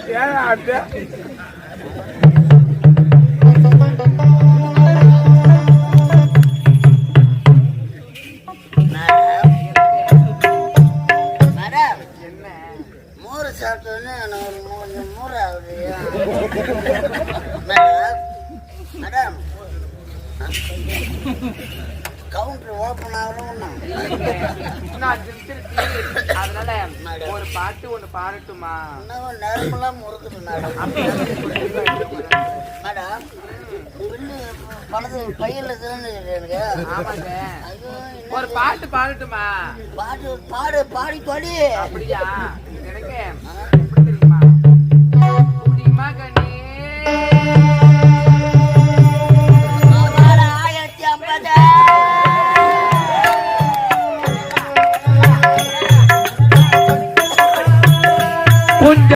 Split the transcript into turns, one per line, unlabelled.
ஏன் ஆட்டு
counter open ஆகணும்.
அதனால ஒரு பாட்டு ஒண்ணு பாடட்டுமா?
நேரமெல்லாம் முறுக்குது மேடம். மேடம் பணத்து கையில எனக்கு.
ஆமாங்க, ஒரு பாட்டு பாடட்டுமா?
பாட்டு பாடு பாடி பாடி.
அப்படியா?